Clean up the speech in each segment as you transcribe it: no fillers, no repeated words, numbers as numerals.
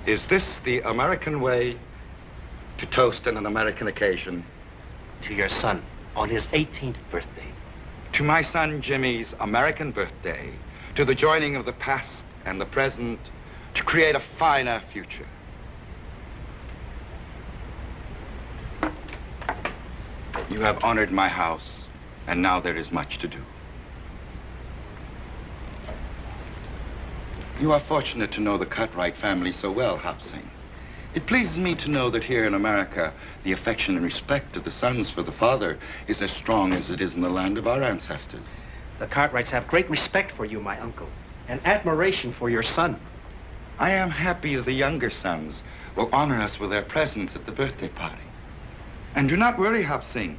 Is this the American way to toast on an American occasion? To your son, on his 18th birthday. To my son Jimmy's American birthday, to the joining of the past and the present, to create a finer future. You have honored my house, and now there is much to do. You are fortunate to know the Cartwright family so well, Hop Sing. It pleases me to know that here in America, the affection and respect of the sons for the father is as strong as it is in the land of our ancestors. The Cartwrights have great respect for you, my uncle, and admiration for your son. I am happy the younger sons will honor us with their presence at the birthday party. And do not worry, Hop Sing.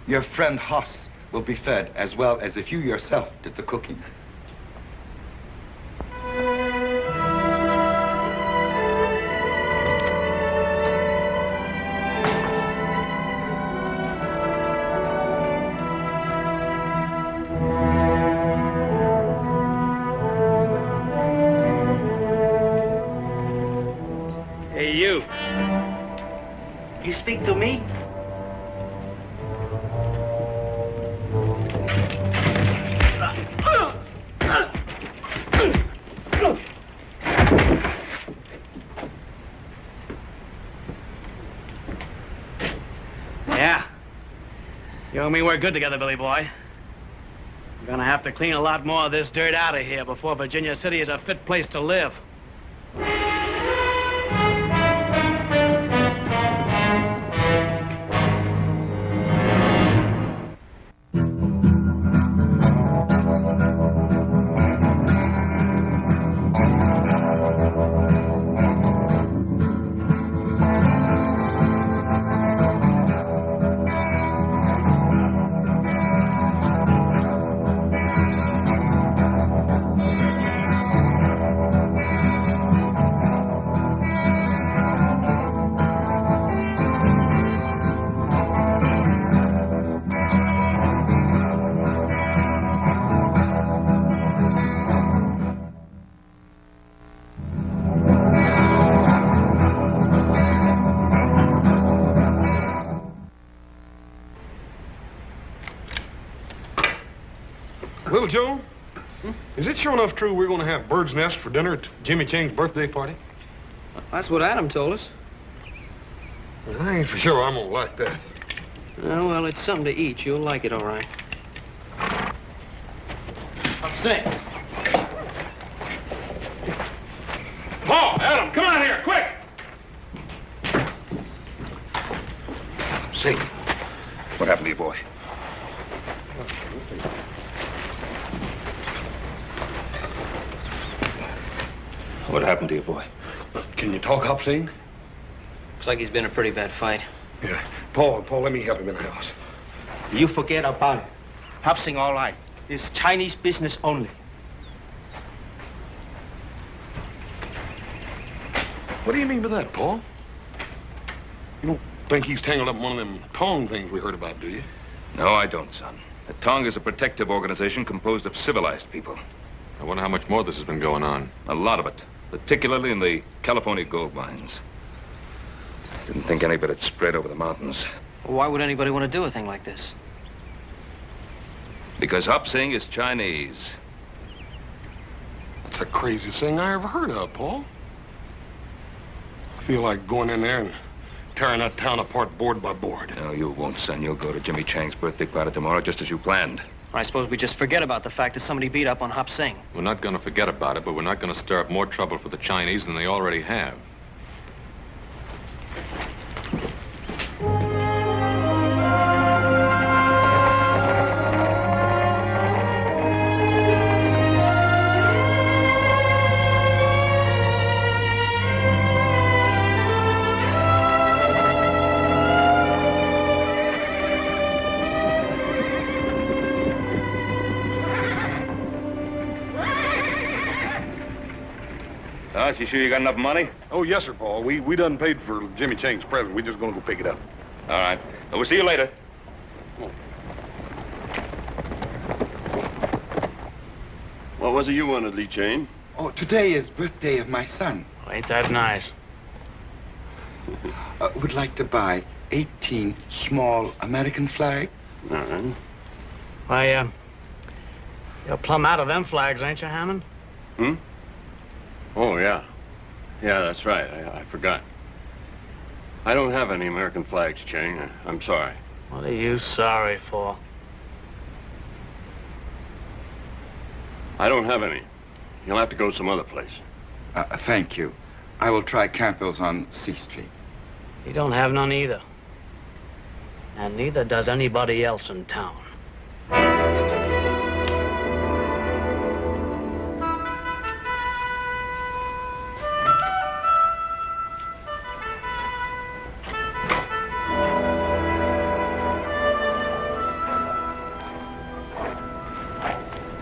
Your friend Hoss will be fed as well as if you yourself did the cooking. Hey, you. You speak to me? Yeah. You and me work good together, Billy boy. We're gonna have to clean a lot more of this dirt out of here before Virginia City is a fit place to live. Little Joe, is it sure enough true we're going to have bird's nest for dinner at Jimmy Chang's birthday party? That's what Adam told us. Well, I ain't for sure I'm going to like that. Oh, well, it's something to eat. You'll like it, all right. I'm sick. Paul, Adam, come on here, quick! See, what happened to your boy? What happened to your boy? Can you talk, Hop Sing? Looks like he's been in a pretty bad fight. Yeah. Paul, let me help him in the house. You forget about it. Hop Sing all right. It's Chinese business only. What do you mean by that, Paul? You don't think he's tangled up in one of them Tong things we heard about, do you? No, I don't, son. The Tong is a protective organization composed of civilized people. I wonder how much more this has been going on. A lot of it, particularly in the California gold mines. Didn't think any of it had spread over the mountains. Well, why would anybody want to do a thing like this? Because Hop Sing is Chinese. That's the craziest thing I ever heard of, Paul. I feel like going in there and tearing that town apart board by board. No, you won't, son. You'll go to Jimmy Chang's birthday party tomorrow just as you planned. I suppose we just forget about the fact that somebody beat up on Hop Sing. We're not going to forget about it, but we're not going to stir up more trouble for the Chinese than they already have. You sure you got enough money? Oh, yes, sir, Paul. We done paid for Jimmy Chang's present. We're just going to go pick it up. All right. Well, we'll see you later. What was it you wanted, Lee Chang? Oh, today is birthday of my son. Ain't that nice? would like to buy 18 small American flags. All right. Why, you're plumb out of them flags, ain't you, Hammond? Hmm? Oh, yeah. Yeah, that's right. I forgot. I don't have any American flags, Chang. I'm sorry. What are you sorry for? I don't have any. You'll have to go some other place. Thank you. I will try Campbell's on C Street. You don't have none either. And neither does anybody else in town.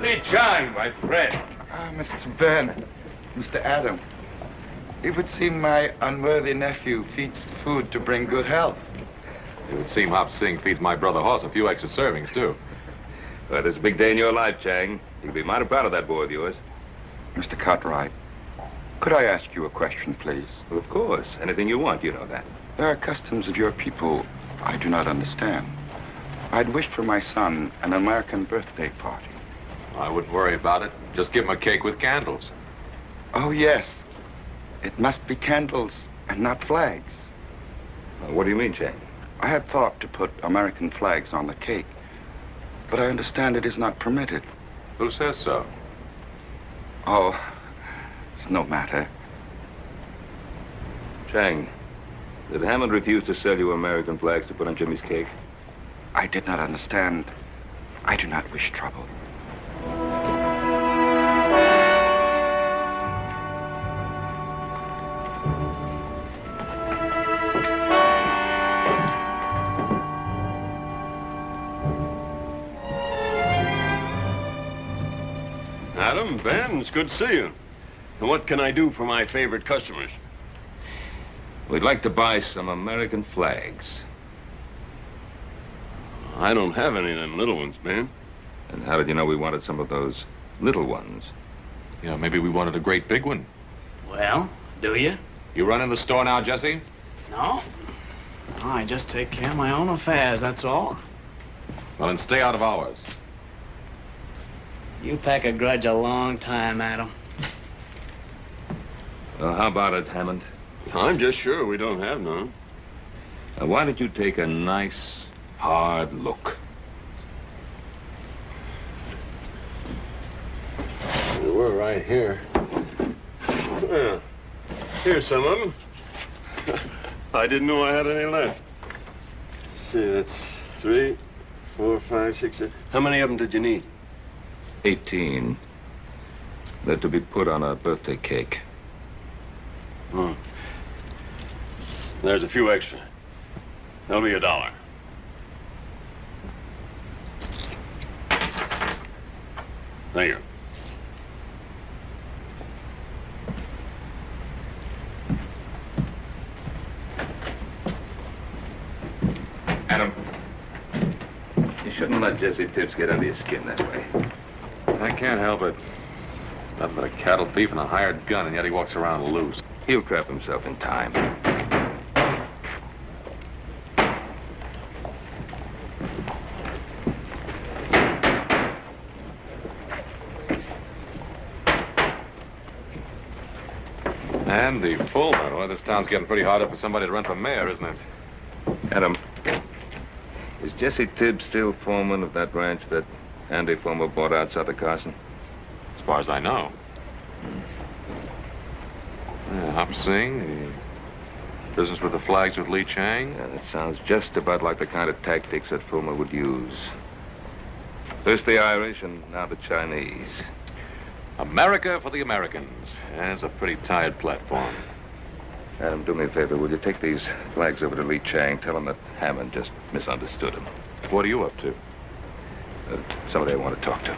Lee Chang, my friend. Mr. Ben, Mr. Adam, it would seem my unworthy nephew feeds the food to bring good health. It would seem Hop Sing feeds my brother Hoss a few extra servings, too. Well, it's a big day in your life, Chang. You'll be mighty proud of that boy of yours. Mr. Cartwright, could I ask you a question, please? Well, of course. Anything you want, you know that. There are customs of your people I do not understand. I'd wish for my son an American birthday party. I wouldn't worry about it. Just give him a cake with candles. Oh, yes. It must be candles and not flags. What do you mean, Chang? I had thought to put American flags on the cake, but I understand it is not permitted. Who says so? Oh, it's no matter. Chang, did Hammond refuse to sell you American flags to put on Jimmy's cake? I did not understand. I do not wish trouble. Adam, Ben, it's good to see you. And what can I do for my favorite customers? We'd like to buy some American flags. I don't have any of them little ones, Ben. And how did you know we wanted some of those little ones? You know, maybe we wanted a great big one. Well, do you? You run in the store now, Jesse? No. No, I just take care of my own affairs, that's all. Well, then stay out of ours. You pack a grudge a long time, Adam. Well, how about it, Hammond? I'm just sure we don't have none. Now, why don't you take a nice, hard look? We're right here. Well, here's some of them. I didn't know I had any left. Let's see, that's 3, 4, 5, 6, 7. How many of them did you need? 18. They're to be put on a birthday cake. Oh. There's a few extra. That'll be $1. Thank you. Adam, you shouldn't let Jesse Tibbs get under your skin that way. I can't help it. Nothing but a cattle thief and a hired gun, and yet he walks around loose. He'll trap himself in time. Andy Fulmer. Well, this town's getting pretty hard up for somebody to run for mayor, isn't it? Adam, is Jesse Tibbs still foreman of that ranch that Andy Fulmer bought out south of Carson? As far as I know. Yeah, Hop Sing, the business with the flags with Lee Chang. Yeah, that sounds just about like the kind of tactics that Fulmer would use. First the Irish and now the Chinese. America for the Americans. That's a pretty tired platform. Adam, do me a favor. Will you take these flags over to Lee Chang? Tell him that Hammond just misunderstood him. What are you up to? Somebody I want to talk to.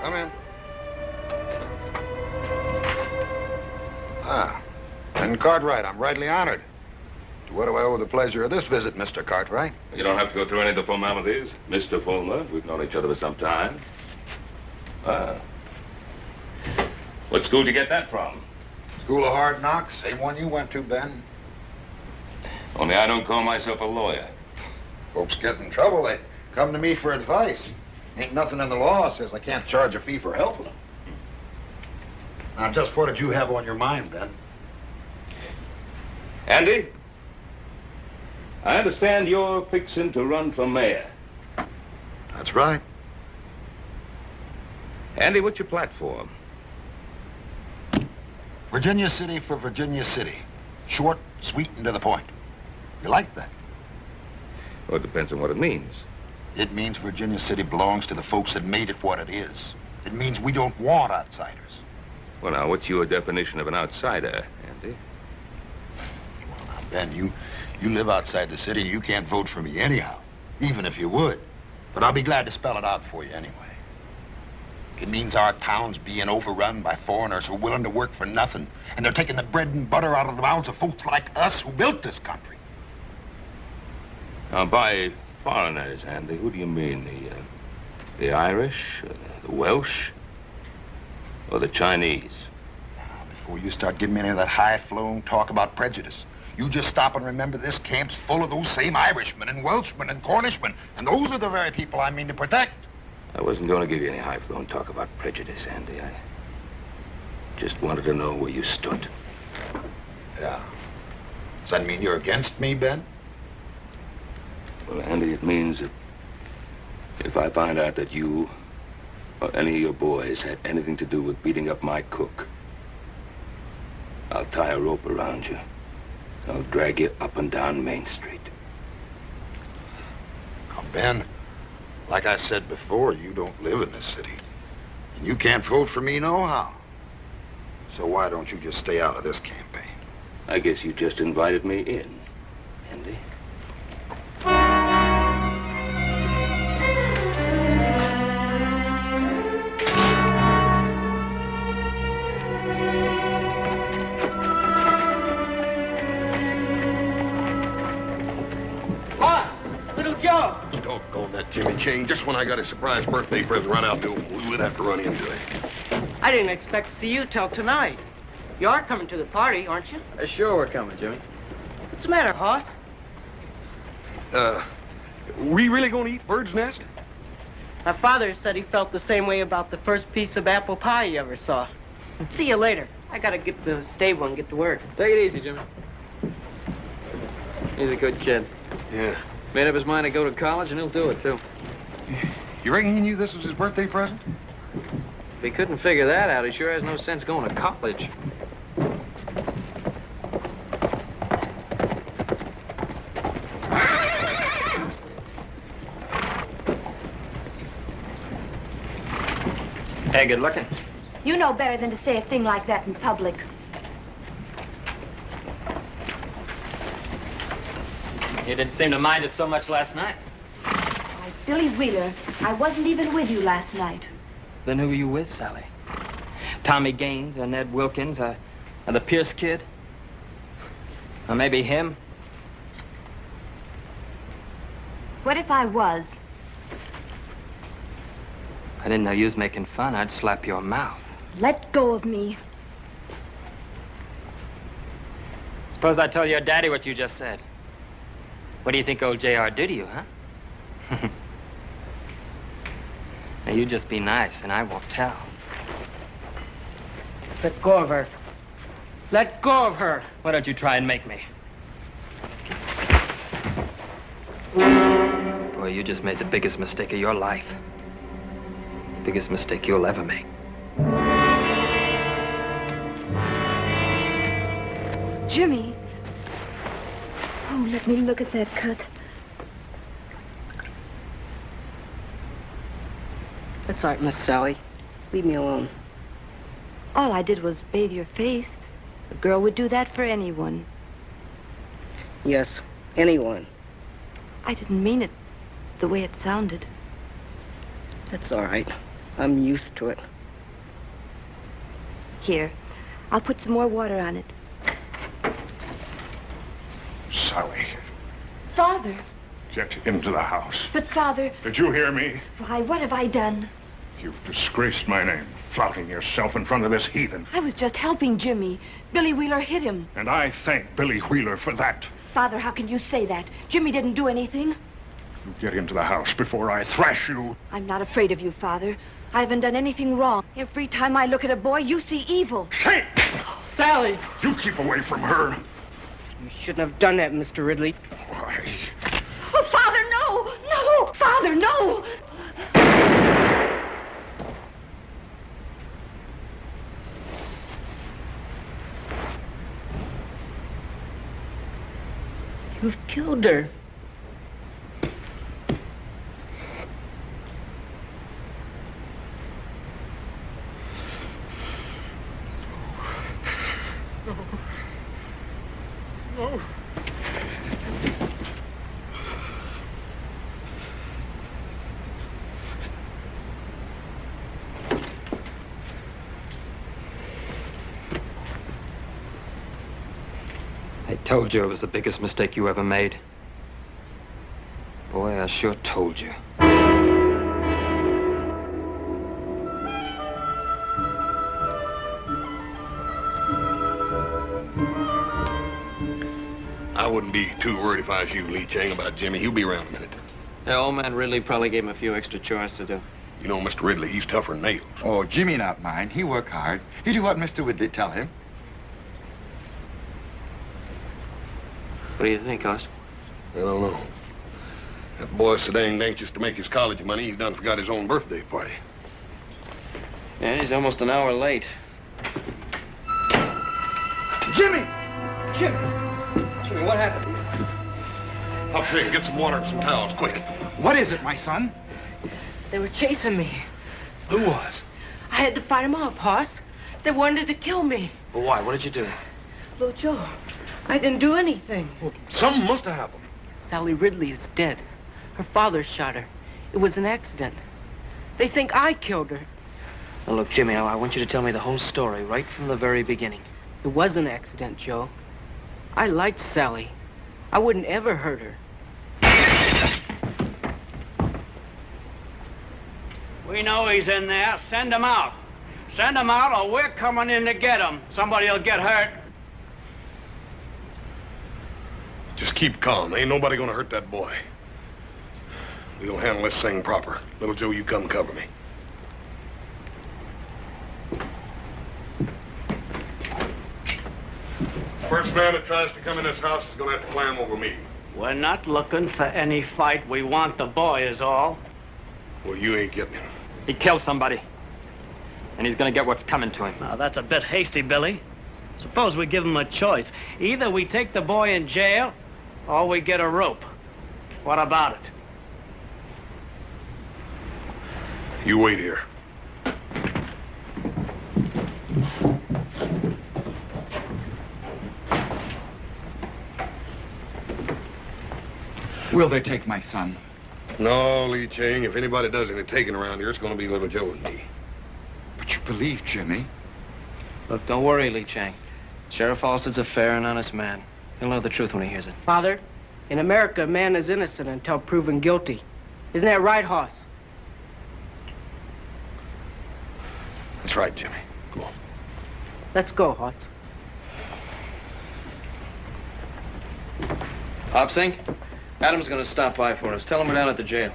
Come in. Ah, and Cartwright, I'm rightly honored. To what do I owe the pleasure of this visit, Mr. Cartwright? You don't have to go through any of the formalities. Mr. Fulmer, we've known each other for some time. Ah. What school did you get that from? School of Hard Knocks, same one you went to, Ben. Only I don't call myself a lawyer. Folks get in trouble, they come to me for advice. Ain't nothing in the law says I can't charge a fee for helping them. Now, just what did you have on your mind, Ben? Andy? I understand you're fixing to run for mayor. That's right. Andy, what's your platform? Virginia City for Virginia City. Short, sweet, and to the point. You like that? Well, it depends on what it means. It means Virginia City belongs to the folks that made it what it is. It means we don't want outsiders. Well, now, what's your definition of an outsider, Andy? Well, now, Ben, you live outside the city and you can't vote for me anyhow, even if you would. But I'll be glad to spell it out for you anyway. It means our town's being overrun by foreigners who are willing to work for nothing, and they're taking the bread and butter out of the mouths of folks like us who built this country. Now, by foreigners, Andy, who do you mean? The Irish, the Welsh, or the Chinese? Now, before you start giving me any of that high-flown talk about prejudice, you just stop and remember this camp's full of those same Irishmen and Welshmen and Cornishmen, and those are the very people I mean to protect. I wasn't going to give you any high-flown talk about prejudice, Andy. I just wanted to know where you stood. Yeah. Does that mean you're against me, Ben? Well, Andy, it means that if I find out that you or any of your boys had anything to do with beating up my cook, I'll tie a rope around you. I'll drag you up and down Main Street. Now, Ben, like I said before, you don't live in this city. And you can't vote for me nohow. So why don't you just stay out of this campaign? I guess you just invited me in, Andy. Doggone that Jimmy Chain. Just when I got a surprise birthday present right out the old, we would have to run into it. I didn't expect to see you till tonight. You are coming to the party, aren't you? Sure we're coming, Jimmy. What's the matter, Hoss? We really gonna eat bird's nest? My father said he felt the same way about the first piece of apple pie he ever saw. See you later. I gotta get to the stable and get to work. Take it easy, Jimmy. He's a good kid. Yeah. Made up his mind to go to college, and he'll do it, too. You reckon he knew this was his birthday present? If he couldn't figure that out, he sure has no sense going to college. Hey, good looking. You know better than to say a thing like that in public. You didn't seem to mind it so much last night. Why, Billy Wheeler, I wasn't even with you last night. Then who were you with, Sally? Tommy Gaines or Ned Wilkins or the Pierce kid? Or maybe him? What if I was? I didn't know you was making fun. I'd slap your mouth. Let go of me. Suppose I told your daddy what you just said. What do you think old J.R. did to you, huh? Now, you just be nice, and I won't tell. Let go of her. Let go of her. Why don't you try and make me? Boy, you just made the biggest mistake of your life. Biggest mistake you'll ever make. Jimmy. Oh, let me look at that cut. That's all right, Miss Sally. Leave me alone. All I did was bathe your face. A girl would do that for anyone. Yes, anyone. I didn't mean it the way it sounded. That's all right. I'm used to it. Here, I'll put some more water on it. Sally, Father. get into the house. But, Father... Did you hear me? Why, what have I done? You've disgraced my name, flouting yourself in front of this heathen. I was just helping Jimmy. Billy Wheeler hit him. And I thank Billy Wheeler for that. Father, how can you say that? Jimmy didn't do anything. You get into the house before I thrash you. I'm not afraid of you, Father. I haven't done anything wrong. Every time I look at a boy, you see evil. Shame! Sally! You keep away from her. You shouldn't have done that, Mr. Ridley. Why? Oh, Father, no! No! Father, no! You've killed her. No. I told you it was the biggest mistake you ever made. Boy, I sure told you. I wouldn't be too worried if I was you, Lee Chang, about Jimmy. He'll be around a minute. The old man Ridley probably gave him a few extra chores to do. You know, Mr. Ridley, he's tougher than nails. Oh, Jimmy not mine. He work hard. He do what Mr. Ridley tell him. What do you think, Hoss? I don't know. That boy's so dang anxious to make his college money, he done forgot his own birthday party. Yeah, he's almost an hour late. Jimmy! Jimmy, what happened? Hop Shane, get some water and some towels, quick. What is it, my son? They were chasing me. Who was? I had to fight them off, Hoss. They wanted to kill me. Well, why? What did you do? Little Joe, I didn't do anything. Well, something must have happened. Sally Ridley is dead. Her father shot her. It was an accident. They think I killed her. Now, look, Jimmy, I want you to tell me the whole story right from the very beginning. It was an accident, Joe. I liked Sally. I wouldn't ever hurt her. We know he's in there. Send him out. Send him out or we're coming in to get him. Somebody will get hurt. Just keep calm. Ain't nobody gonna hurt that boy. We'll handle this thing proper. Little Joe, you come cover me. First man that tries to come in this house is gonna have to climb over me. We're not looking for any fight. We want the boy is all. Well, you ain't getting him. He killed somebody. And he's gonna get what's coming to him. Now, that's a bit hasty, Billy. Suppose we give him a choice. Either we take the boy in jail, or we get a rope. What about it? You wait here. Will they take my son? No, Lee Chang, if anybody does any taking around here, it's gonna be Little Joe and me. But you believe Jimmy? Look, don't worry, Lee Chang. Sheriff Halstead's a fair and honest man. He'll know the truth when he hears it. Father, in America, a man is innocent until proven guilty. Isn't that right, Hoss? That's right, Jimmy. Go on. Let's go, Hoss. Pop Sink, Adam's gonna stop by for us. Tell him we're down at the jail.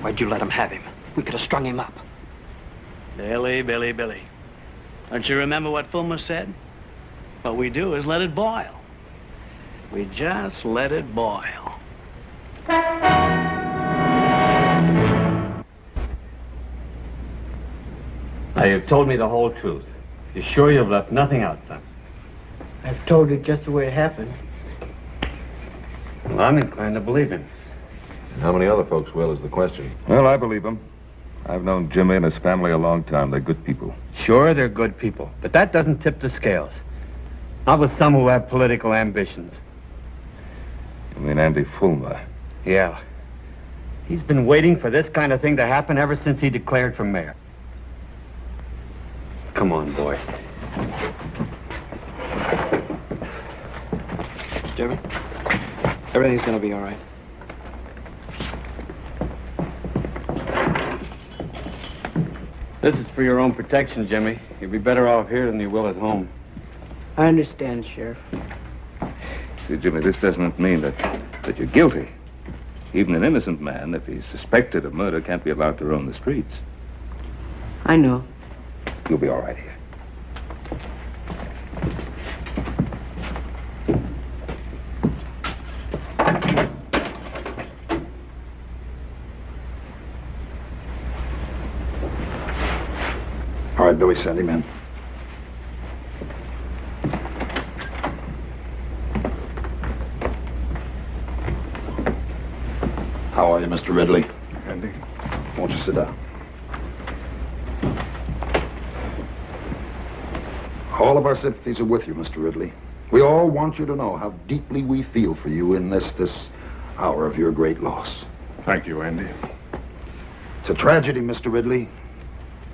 Why'd you let him have him? We could have strung him up. Billy. Don't you remember what Fulmer said? What we do is let it boil. We just let it boil. Now, you've told me the whole truth. You're sure you've left nothing out, son? I've told it just the way it happened. Well, I'm inclined to believe him. How many other folks will is the question. Well, I believe him. I've known Jimmy and his family a long time. They're good people. Sure, they're good people, but that doesn't tip the scales. Not with some who have political ambitions. You mean Andy Fulmer? Yeah. He's been waiting for this kind of thing to happen ever since he declared for mayor. Come on, boy. Jimmy, everything's gonna be all right. This is for your own protection, Jimmy. You'll be better off here than you will at home. I understand, Sheriff. See, Jimmy, this doesn't mean that you're guilty. Even an innocent man, if he's suspected of murder, can't be allowed to roam the streets. I know. You'll be all right here. All right, Billy, send him in. How are you, Mr. Ridley? Andy? Won't you sit down? All of our sympathies are with you, Mr. Ridley. We all want you to know how deeply we feel for you in this hour of your great loss. Thank you, Andy. It's a tragedy, Mr. Ridley.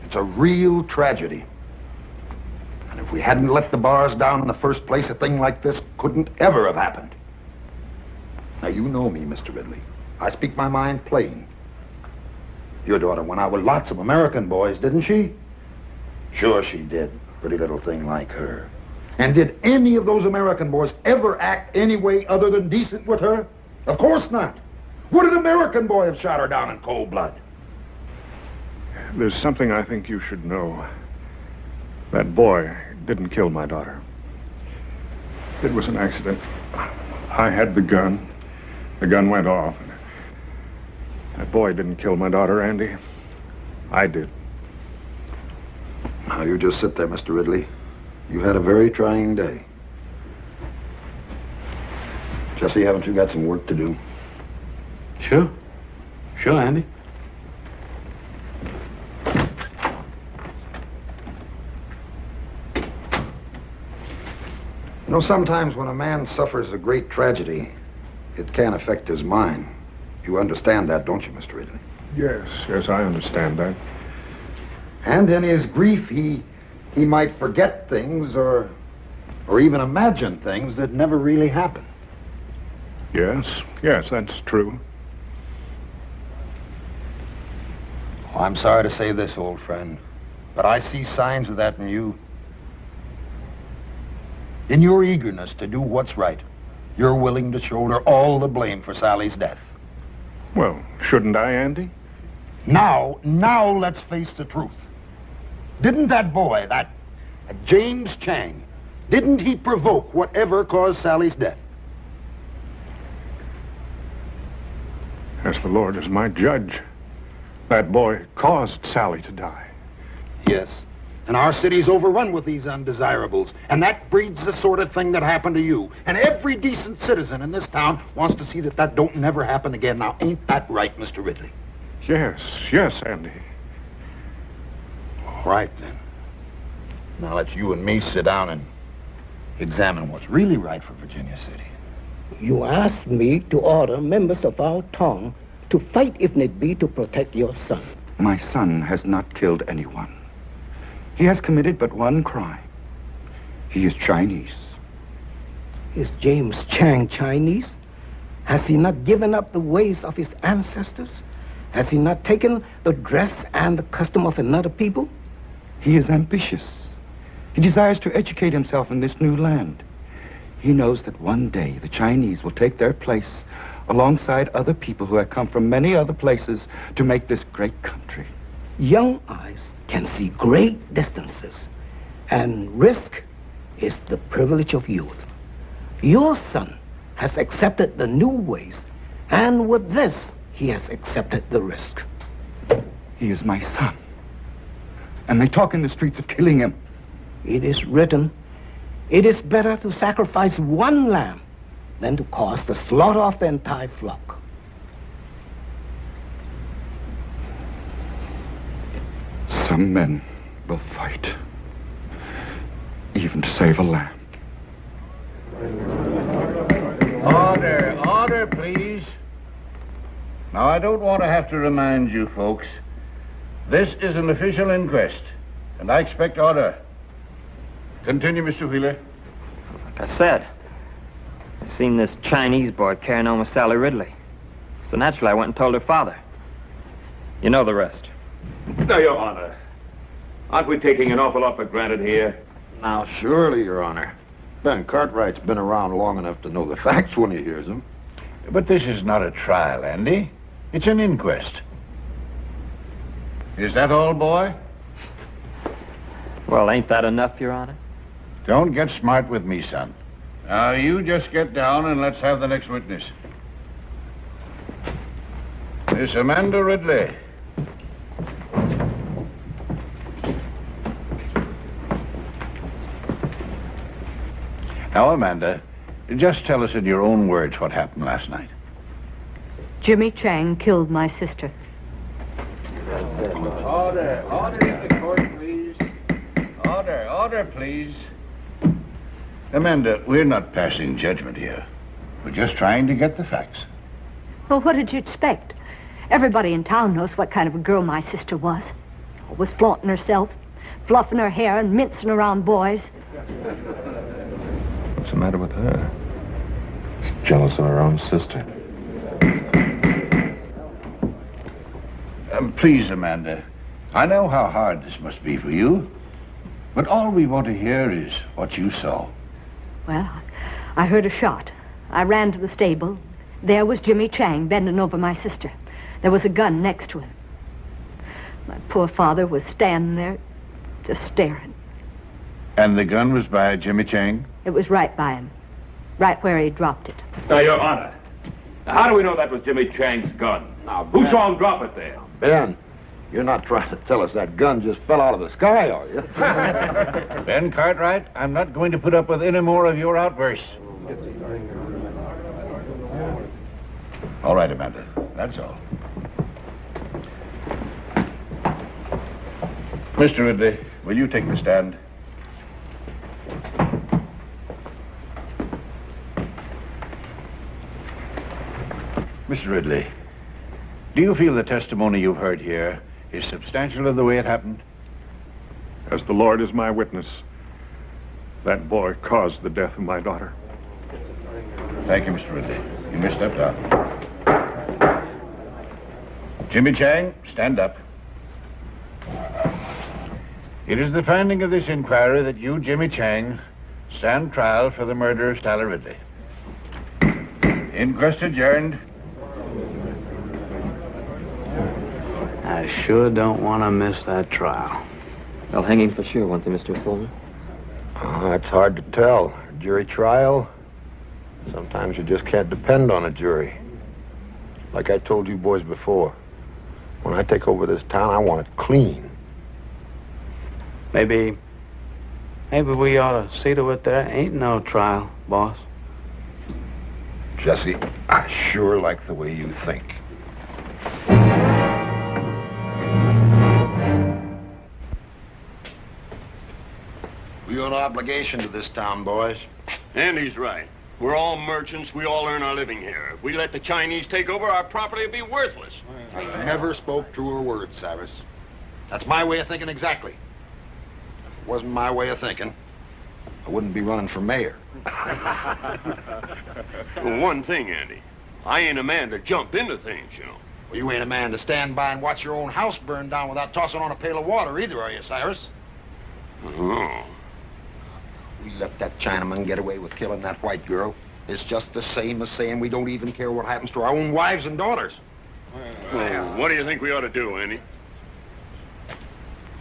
It's a real tragedy. And if we hadn't let the bars down in the first place, a thing like this couldn't ever have happened. Now, you know me, Mr. Ridley. I speak my mind plain. Your daughter went out with lots of American boys, didn't she? Sure she did. Pretty little thing like her. And did any of those American boys ever act any way other than decent with her? Of course not. Would an American boy have shot her down in cold blood? There's something I think you should know. That boy didn't kill my daughter. It was an accident. I had the gun. The gun went off. That boy didn't kill my daughter, Andy. I did. Now, you just sit there, Mr. Ridley. You had a very trying day. Jesse, haven't you got some work to do? Sure. Sure, Andy. You know, sometimes when a man suffers a great tragedy, it can affect his mind. You understand that, don't you, Mr. Ridley? Yes, I understand that. And in his grief, he might forget things or even imagine things that never really happened. Yes, that's true. Oh, I'm sorry to say this, old friend, but I see signs of that in you. In your eagerness to do what's right, you're willing to shoulder all the blame for Sally's death. Well, shouldn't I, Andy? Now let's face the truth. Didn't that boy, that James Chang, didn't he provoke whatever caused Sally's death? As the Lord is my judge, that boy caused Sally to die. Yes. And our city's overrun with these undesirables. And that breeds the sort of thing that happened to you. And every decent citizen in this town wants to see that don't never happen again. Now, ain't that right, Mr. Ridley? Yes, Andy. All right, then. Now, let's you and me sit down and examine what's really right for Virginia City. You asked me to order members of our town to fight if need be to protect your son. My son has not killed anyone. He has committed but one crime. He is Chinese. Is James Chang Chinese? Has he not given up the ways of his ancestors? Has he not taken the dress and the custom of another people? He is ambitious. He desires to educate himself in this new land. He knows that one day the Chinese will take their place alongside other people who have come from many other places to make this great country. Young eyes can see great distances, and risk is the privilege of youth. Your son has accepted the new ways, and with this, he has accepted the risk. He is my son, and they talk in the streets of killing him. It is written, it is better to sacrifice one lamb than to cause the slaughter of the entire flock. Some men will fight, even to save a lamb. Order, please. Now, I don't want to have to remind you folks, this is an official inquest. and I expect order. Continue, Mr. Wheeler. Like I said, I seen this Chinese boy carrying on with Sally Ridley. So naturally, I went and told her father. You know the rest. Now, Your Honor, aren't we taking an awful lot for granted here? Now, surely, Your Honor. Ben Cartwright's been around long enough to know the facts when he hears them. But this is not a trial, Andy. It's an inquest. Is that all, boy? Well, ain't that enough, Your Honor? Don't get smart with me, son. Now, you just get down and let's have the next witness. Miss Amanda Ridley. Now, Amanda, just tell us in your own words what happened last night. Jimmy Chang killed my sister. Order in the court, please. Order, please. Amanda, we're not passing judgment here. We're just trying to get the facts. Well, what did you expect? Everybody in town knows what kind of a girl my sister was. Always flaunting herself, fluffing her hair and mincing around boys. What's the matter with her? She's jealous of her own sister. Please, Amanda. I know how hard this must be for you, but all we want to hear is what you saw. Well, I heard a shot. I ran to the stable. There was Jimmy Chang bending over my sister. There was a gun next to him. My poor father was standing there, just staring. And the gun was by Jimmy Chang? It was right by him, right where he dropped it. Now, Your Honor, how do we know that was Jimmy Chang's gun? Now, who saw him drop it there? Ben, you're not trying to tell us that gun just fell out of the sky, are you? Ben Cartwright, I'm not going to put up with any more of your outbursts. All right, Amanda, that's all. Mr. Ridley, will you take the stand? Mr. Ridley, do you feel the testimony you've heard here is substantial of the way it happened? As the Lord is my witness, that boy caused the death of my daughter. Thank you, Mr. Ridley. You may step down. Jimmy Chang, stand up. It is the finding of this inquiry that you, Jimmy Chang, stand trial for the murder of Sally Ridley. Inquest adjourned. I sure don't want to miss that trial. They'll hang him for sure, won't they, Mr. Fuller? It's hard to tell. Jury trial, sometimes you just can't depend on a jury. Like I told you boys before, when I take over this town, I want it clean. Maybe we ought to see to it there ain't no trial, boss. Jesse, I sure like the way you think. We owe no obligation to this town, boys. Andy's right. We're all merchants. We all earn our living here. If we let the Chinese take over, our property will be worthless. I never spoke truer words, Cyrus. That's my way of thinking exactly. If it wasn't my way of thinking, I wouldn't be running for mayor. Well, one thing, Andy. I ain't a man to jump into things, you know. Well, you ain't a man to stand by and watch your own house burn down without tossing on a pail of water either, are you, Cyrus? Oh. We let that Chinaman get away with killing that white girl. It's just the same as saying we don't even care what happens to our own wives and daughters. Well, what do you think we ought to do, Andy?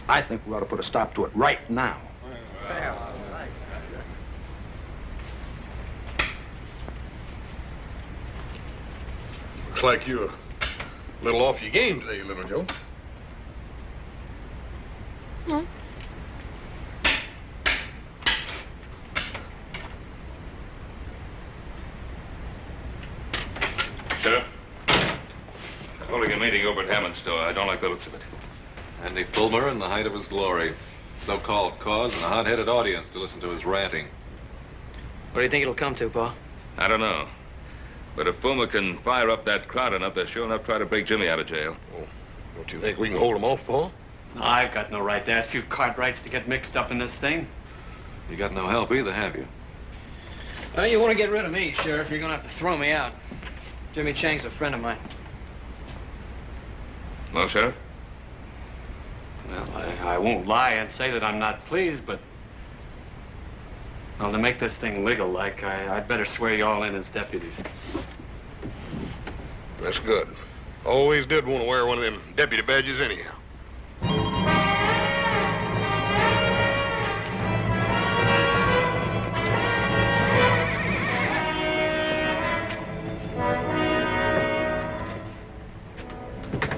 I think we ought to put a stop to it right now. Looks like you're a little off your game today, little Joe. No. Sheriff, holding a meeting over at Hammond's store. I don't like the looks of it. Andy Fulmer in the height of his glory. So-called cause and a hot-headed audience to listen to his ranting. What do you think it'll come to, Pa? I don't know. But if Fulmer can fire up that crowd enough, they'll sure enough try to break Jimmy out of jail. Oh, don't you think we can hold him off, Paul? I've got no right to ask you Cartwrights to get mixed up in this thing. You got no help either, have you? Well, you want to get rid of me, Sheriff, you're going to have to throw me out. Jimmy Chang's a friend of mine. Well, Sheriff? Well, I won't lie and say that I'm not pleased, but... Well, to make this thing legal-like, I'd better swear you all in as deputies. That's good. Always did want to wear one of them deputy badges anyhow.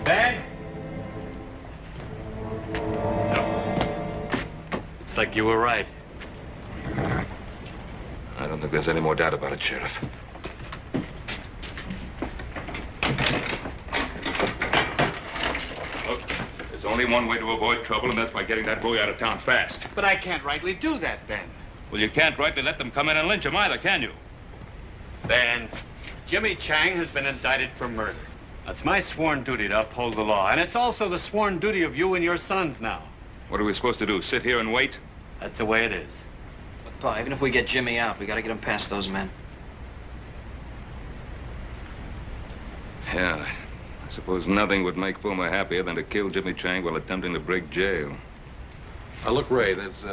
Bag? No. Looks like you were right. I don't think there's any more doubt about it, Sheriff. Look, there's only one way to avoid trouble, and that's by getting that boy out of town fast. But I can't rightly do that, Ben. Well, you can't rightly let them come in and lynch him either, can you? Ben, Jimmy Chang has been indicted for murder. That's my sworn duty to uphold the law, and it's also the sworn duty of you and your sons now. What are we supposed to do, sit here and wait? That's the way it is. But, Pa, even if we get Jimmy out, we got to get him past those men. Yeah. I suppose nothing would make Fulmer happier than to kill Jimmy Chang while attempting to break jail. Now, look, Ray, there's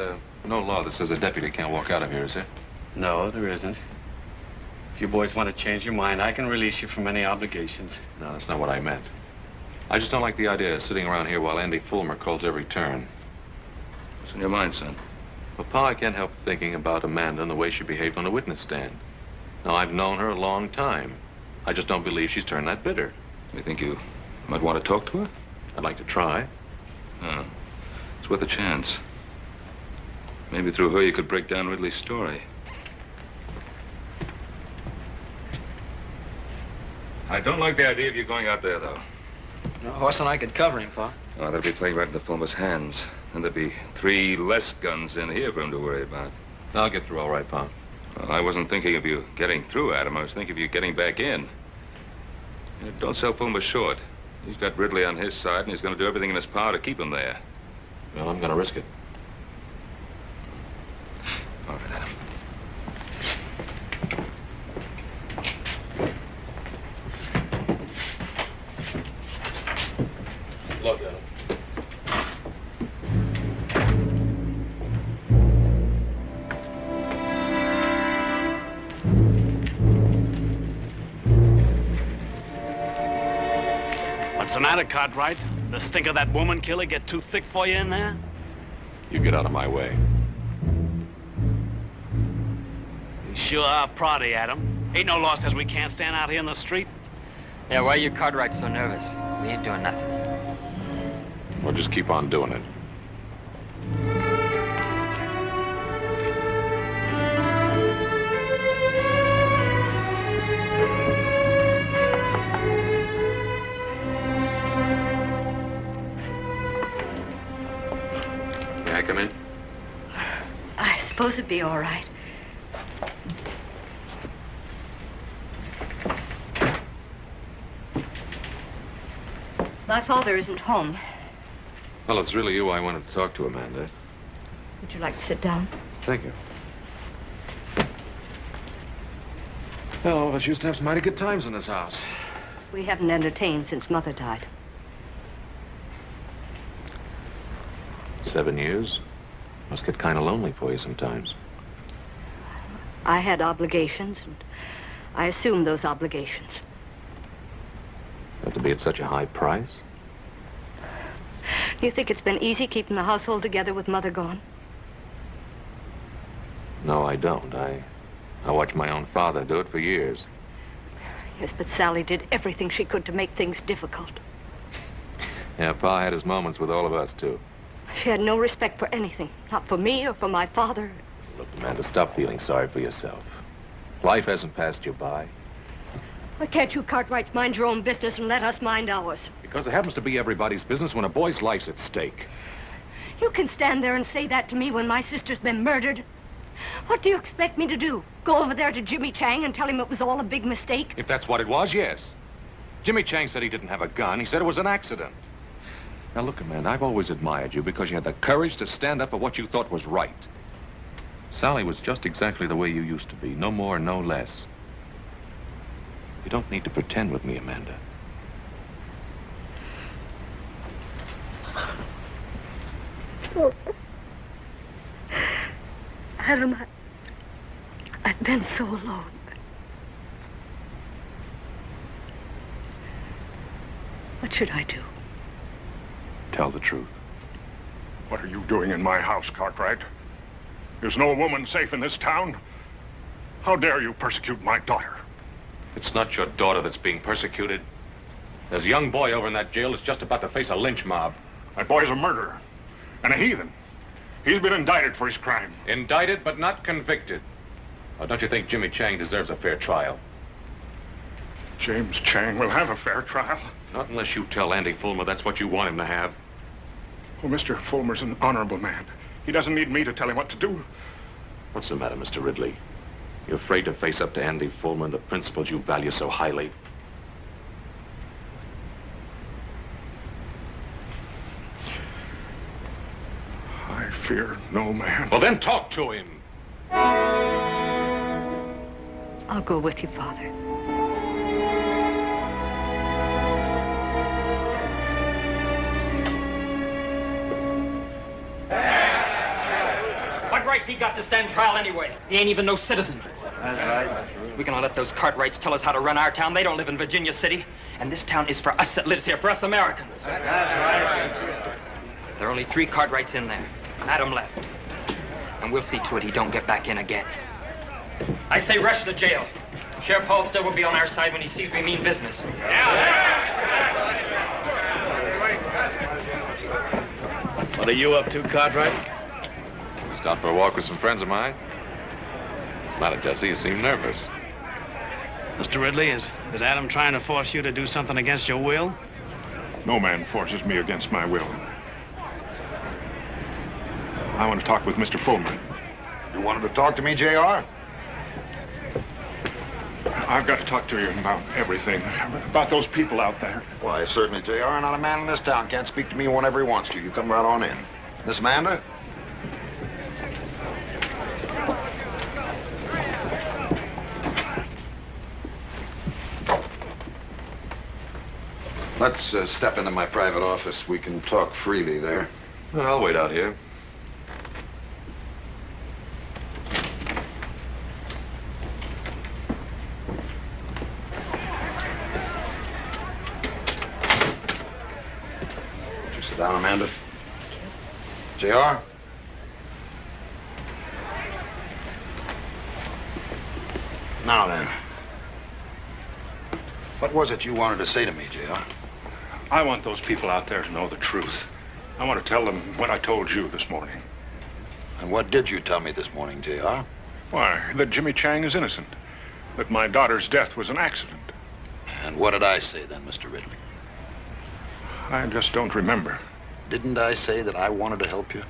no law that says a deputy can't walk out of here, is there? No, there isn't. If you boys want to change your mind, I can release you from any obligations. No, that's not what I meant. I just don't like the idea of sitting around here while Andy Fulmer calls every turn. What's in your mind, son? Well, Pa, I can't help thinking about Amanda and the way she behaved on the witness stand. Now, I've known her a long time. I just don't believe she's turned that bitter. You think you might want to talk to her? I'd like to try. Oh, it's worth a chance. Maybe through her you could break down Ridley's story. I don't like the idea of you going out there, though. No, Horse and I could cover him, Pa. Oh, that'll be playing right into Fulmer's hands. And there'd be 3 less guns in here for him to worry about. I'll get through all right, Pa. Well, I wasn't thinking of you getting through, Adam. I was thinking of you getting back in. Don't sell Fulmer short. He's got Ridley on his side, and he's going to do everything in his power to keep him there. Well, I'm going to risk it. All right, Adam. Look, Adam. What's the matter, Cartwright? The stink of that woman killer get too thick for you in there? You get out of my way. You sure are proddy, Adam. Ain't no law says we can't stand out here in the street. Yeah, why are you Cartwright so nervous? We ain't doing nothing. Well, just keep on doing it. May I come in? I suppose it'd be all right. My father isn't home. Well, it's really you I wanted to talk to, Amanda. Would you like to sit down? Thank you. Well, all of us used to have some mighty good times in this house. We haven't entertained since Mother died. 7 years? Must get kind of lonely for you sometimes. I had obligations, and I assumed those obligations. Have to be at such a high price? Do you think it's been easy keeping the household together with Mother gone? No, I don't. I watched my own father do it for years. Yes, but Sally did everything she could to make things difficult. Yeah, Pa had his moments with all of us, too. She had no respect for anything, not for me or for my father. Look, Amanda, stop feeling sorry for yourself. Life hasn't passed you by. Why can't you Cartwrights mind your own business and let us mind ours? Because it happens to be everybody's business when a boy's life's at stake. You can stand there and say that to me when my sister's been murdered. What do you expect me to do? Go over there to Jimmy Chang and tell him it was all a big mistake? If that's what it was, yes. Jimmy Chang said he didn't have a gun. He said it was an accident. Now, look, Amanda, I've always admired you because you had the courage to stand up for what you thought was right. Sally was just exactly the way you used to be, no more, no less. You don't need to pretend with me, Amanda. Oh. Adam, I've been so alone. What should I do? Tell the truth. What are you doing in my house, Cartwright? There's no woman safe in this town. How dare you persecute my daughter? It's not your daughter that's being persecuted. There's a young boy over in that jail that's just about to face a lynch mob. That boy's a murderer and a heathen. He's been indicted for his crime. Indicted, but not convicted. Now, don't you think Jimmy Chang deserves a fair trial? James Chang will have a fair trial. Not unless you tell Andy Fulmer that's what you want him to have. Well, Mr. Fulmer's an honorable man. He doesn't need me to tell him what to do. What's the matter, Mr. Ridley? You afraid to face up to Andy Fulmer and the principles you value so highly? I fear no man. Well, then talk to him. I'll go with you, Father. What rights he got to stand trial anyway? He ain't even no citizen. That's right. We cannot let those Cartwrights tell us how to run our town. They don't live in Virginia City. And this town is for us that lives here, for us Americans. That's right. There are only 3 Cartwrights in there. Adam left. And we'll see to it he don't get back in again. I say rush the jail. Sheriff Halstead will be on our side when he sees we mean business. What are you up to, Cartwright? Just out for a walk with some friends of mine. What's the matter, Jesse? You seem nervous. Mr. Ridley, is Adam trying to force you to do something against your will? No man forces me against my will. I want to talk with Mr. Fulmer. You wanted to talk to me, J.R.? I've got to talk to you about everything. About those people out there. Why, certainly, J.R. Not a man in this town can't speak to me whenever he wants to. You come right on in. Miss Amanda? Let's step into my private office. We can talk freely there. Well, I'll wait out here. Won't you sit down, Amanda? J.R.? Now then. What was it you wanted to say to me, J.R.? I want those people out there to know the truth. I want to tell them what I told you this morning. And what did you tell me this morning, J.R.? Why, that Jimmy Chang is innocent. That my daughter's death was an accident. And what did I say then, Mr. Ridley? I just don't remember. Didn't I say that I wanted to help you?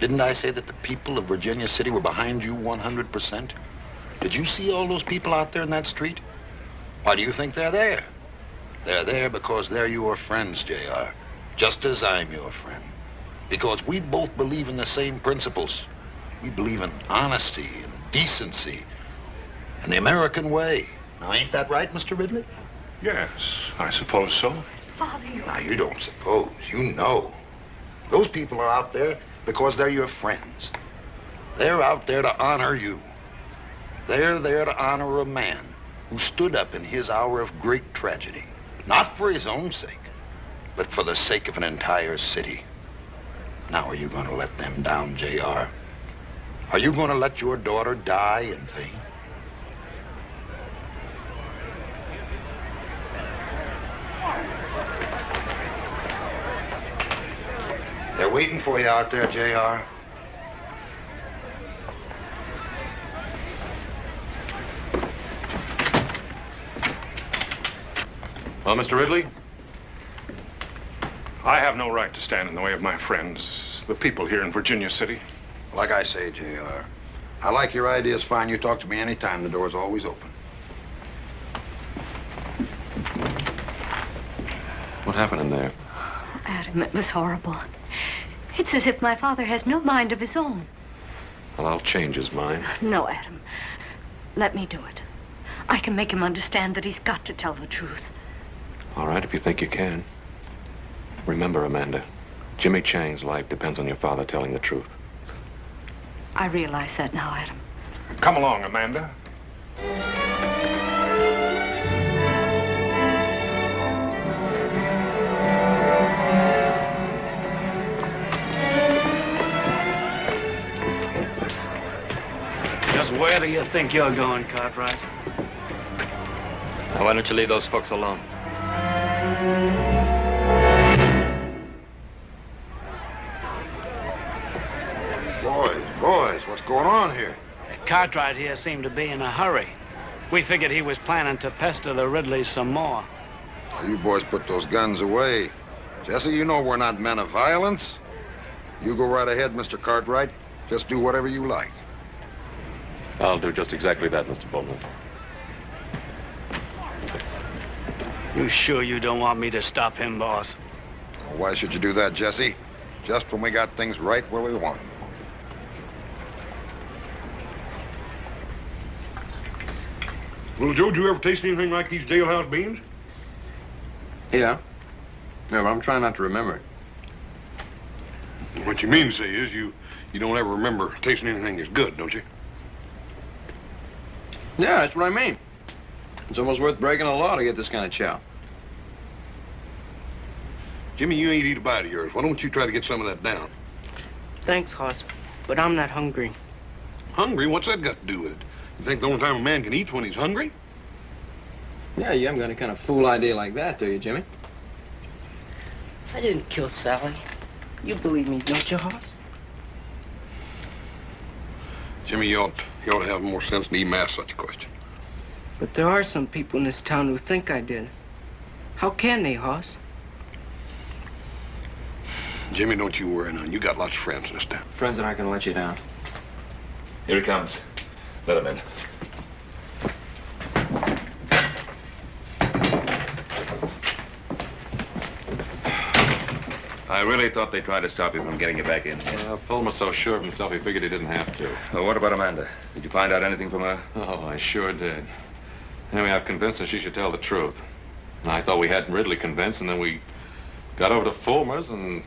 Didn't I say that the people of Virginia City were behind you 100%? Did you see all those people out there in that street? Why do you think they're there? They're there because they're your friends, J.R. Just as I'm your friend. Because we both believe in the same principles. We believe in honesty and decency and the American way. Now, ain't that right, Mr. Ridley? Yes, I suppose so. Father, Now, you don't suppose. You know. Those people are out there because they're your friends. They're out there to honor you. They're there to honor a man who stood up in his hour of great tragedy. Not for his own sake, but for the sake of an entire city. Now, are you going to let them down, J.R.? Are you going to let your daughter die in vain? They're waiting for you out there, J.R. Well, Mr. Ridley? I have no right to stand in the way of my friends, the people here in Virginia City. Like I say, J.R., I like your ideas fine. You talk to me anytime. The door's always open. What happened in there? Adam, it was horrible. It's as if my father has no mind of his own. Well, I'll change his mind. No, Adam. Let me do it. I can make him understand that he's got to tell the truth. All right, if you think you can. Remember, Amanda, Jimmy Chang's life depends on your father telling the truth. I realize that now, Adam. Come along, Amanda. Just where do you think you're going, Cartwright? Now, why don't you leave those folks alone? Boys, what's going on here? Cartwright here seemed to be in a hurry. We figured he was planning to pester the Ridleys some more. Well, you boys put those guns away. Jesse, you know we're not men of violence. You go right ahead, Mr. Cartwright. Just do whatever you like. I'll do just exactly that, Mr. Bowman. You sure you don't want me to stop him, boss? Well, why should you do that, Jesse? Just when we got things right where we want them. Little Joe, did you ever taste anything like these jailhouse beans? Yeah. Yeah, but I'm trying not to remember it. What you mean to say is you don't ever remember tasting anything that's good, don't you? Yeah, that's what I mean. It's almost worth breaking a law to get this kind of chow. Jimmy, you ain't eat a bite of yours. Why don't you try to get some of that down? Thanks, Hoss, but I'm not hungry. Hungry? What's that got to do with it? You think the only time a man can eat's when he's hungry? Yeah, you haven't got any kind of fool idea like that, do you, Jimmy? I didn't kill Sally. You believe me, don't you, Hoss? Jimmy, you ought to have more sense than even ask such a question. But there are some people in this town who think I did. How can they, Hoss? Jimmy, don't you worry none. You got lots of friends in this town. Friends that aren't going to let you down. Here he comes. Let him in. I really thought they tried to stop you from getting you back in. Fulmer's so sure of himself, he figured he didn't have to. Well, what about Amanda? Did you find out anything from her? Oh, I sure did. Anyway, I've convinced her she should tell the truth. And I thought we had Ridley convinced, and then we got over to Fulmer's, and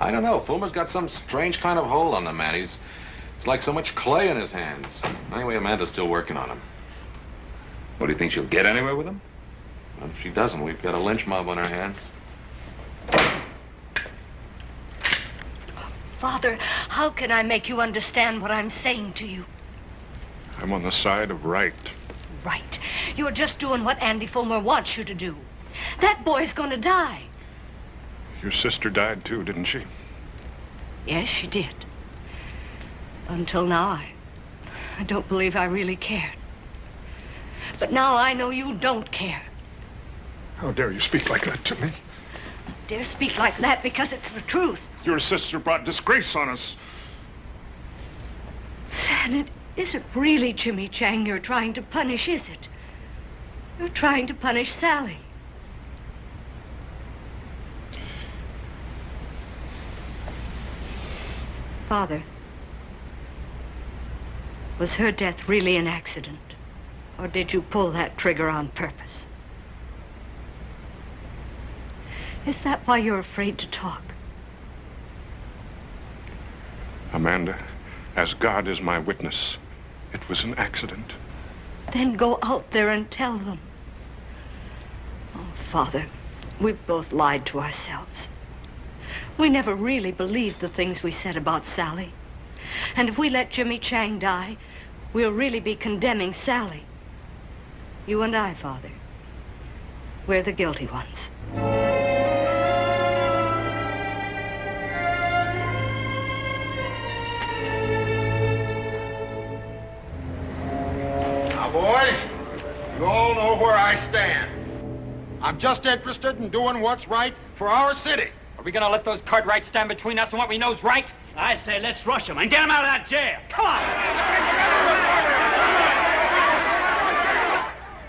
I don't know. Fulmer's got some strange kind of hold on the man. It's like so much clay in his hands. Anyway, Amanda's still working on him. What, do you think she'll get anywhere with him? Well, if she doesn't, we've got a lynch mob on our hands. Father, how can I make you understand what I'm saying to you? I'm on the side of right. Right. You're just doing what Andy Fulmer wants you to do. That boy's going to die. Your sister died too, didn't she? Yes, she did. Until now, I don't believe I really cared. But now I know you don't care. How dare you speak like that to me? I dare speak like that because it's the truth. Your sister brought disgrace on us. And it isn't really Jimmy Chang you're trying to punish, is it? You're trying to punish Sally. Father, was her death really an accident? Or did you pull that trigger on purpose? Is that why you're afraid to talk? Amanda, as God is my witness, it was an accident. Then go out there and tell them. Oh, Father, we've both lied to ourselves. We never really believed the things we said about Sally. And if we let Jimmy Chang die, we'll really be condemning Sally. You and I, Father, we're the guilty ones. Now, boys, you all know where I stand. I'm just interested in doing what's right for our city. Are we gonna let those Cartwrights stand between us and what we know's right? I say let's rush them and get them out of that jail. Come on!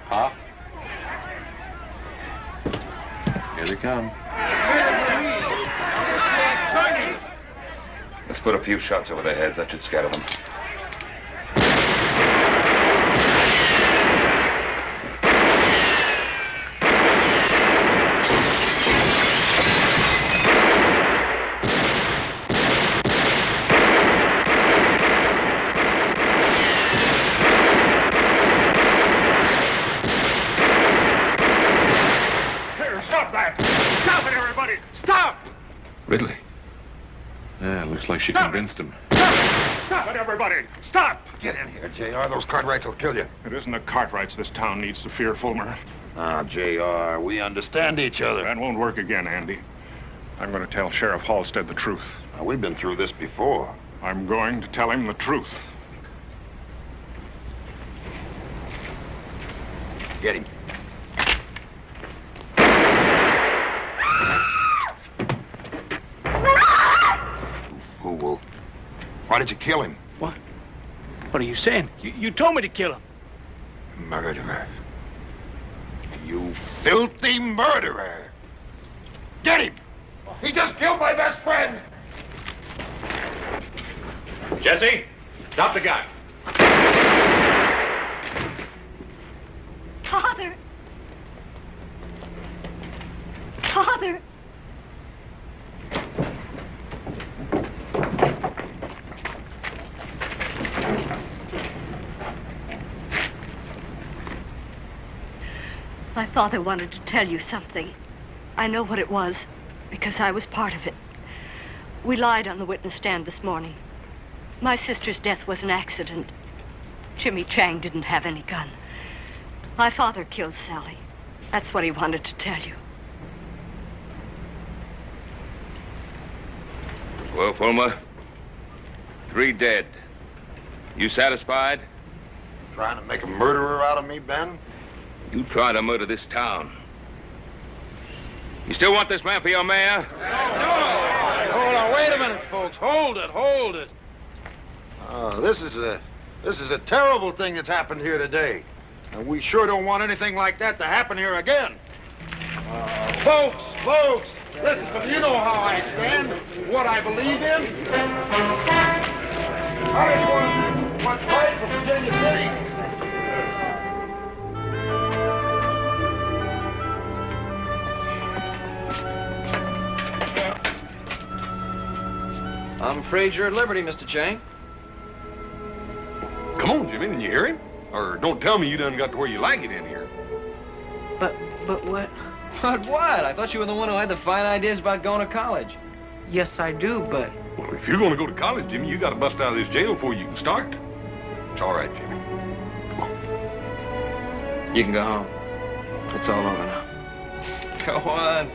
Huh? Here they come. Let's put a few shots over their heads. That should scatter them. Ridley. Yeah, looks like she convinced him. Stop it, everybody! Stop! Get in here, J.R. Those Cartwrights will kill you. It isn't the Cartwrights this town needs to fear, Fulmer. Ah, J.R., we understand each other. That won't work again, Andy. I'm going to tell Sheriff Halstead the truth. Now, we've been through this before. I'm going to tell him the truth. Get him. Fool. Why did you kill him? What? What are you saying? You told me to kill him. Murderer. You filthy murderer. Get him! He just killed my best friend! Jesse, drop the gun. Father! Father! My father wanted to tell you something. I know what it was, because I was part of it. We lied on the witness stand this morning. My sister's death was an accident. Jimmy Chang didn't have any gun. My father killed Sally. That's what he wanted to tell you. Well, Fulmer, 3 dead. You satisfied? Trying to make a murderer out of me, Ben? You tried to murder this town. You still want this man for your mayor? No! Hold on, wait a minute, folks. Hold it. This is a terrible thing that's happened here today. And we sure don't want anything like that to happen here again. Folks, listen, you know how I stand, what I believe in. I just want what's right for Virginia City. I'm afraid you're at liberty, Mr. Chang. Come on, Jimmy, didn't you hear him? Or don't tell me you done got to where you like it in here. But what? But what? I thought you were the one who had the fine ideas about going to college. Yes, I do, but... Well, if you're going to go to college, Jimmy, you got to bust out of this jail before you can start. It's all right, Jimmy. You can go home. It's all over now. Go on.